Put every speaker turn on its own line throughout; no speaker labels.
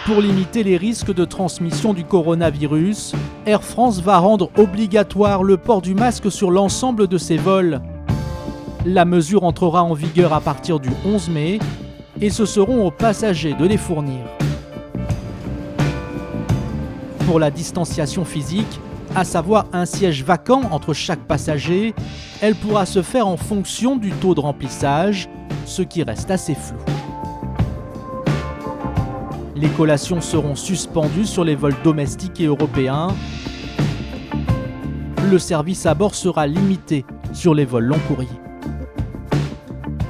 Pour limiter les risques de transmission du coronavirus, Air France va rendre obligatoire le port du masque sur l'ensemble de ses vols. La mesure entrera en vigueur à partir du 11 mai et ce seront aux passagers de les fournir. Pour la distanciation physique, à savoir un siège vacant entre chaque passager, elle pourra se faire en fonction du taux de remplissage, ce qui reste assez flou. Les collations seront suspendues sur les vols domestiques et européens. Le service à bord sera limité sur les vols long courriers.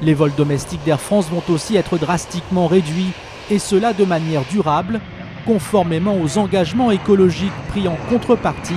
Les vols domestiques d'Air France vont aussi être drastiquement réduits, et cela de manière durable, conformément aux engagements écologiques pris en contrepartie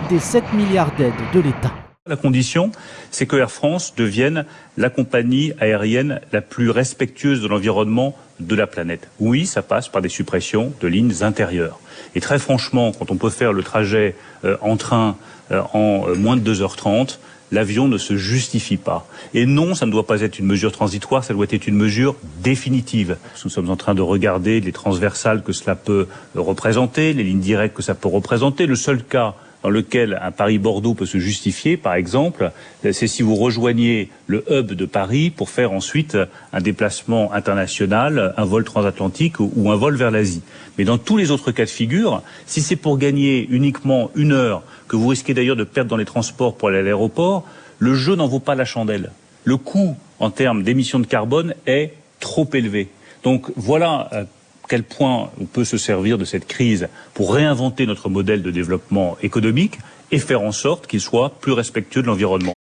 des 7 milliards d'aides de l'État.
La condition, c'est que Air France devienne la compagnie aérienne la plus respectueuse de l'environnement de la planète. Oui, ça passe par des suppressions de lignes intérieures. Et très franchement, quand on peut faire le trajet en train en moins de 2h30, l'avion ne se justifie pas. Et non, ça ne doit pas être une mesure transitoire, ça doit être une mesure définitive. Nous sommes en train de regarder les transversales que cela peut représenter, les lignes directes que ça peut représenter. Le seul cas dans lequel un Paris-Bordeaux peut se justifier, par exemple, c'est si vous rejoignez le hub de Paris pour faire ensuite un déplacement international, un vol transatlantique ou un vol vers l'Asie. Mais dans tous les autres cas de figure, si c'est pour gagner uniquement 1 heure, que vous risquez d'ailleurs de perdre dans les transports pour aller à l'aéroport, le jeu n'en vaut pas la chandelle. Le coût en termes d'émissions de carbone est trop élevé. Donc voilà quel point on peut se servir de cette crise pour réinventer notre modèle de développement économique et faire en sorte qu'il soit plus respectueux de l'environnement.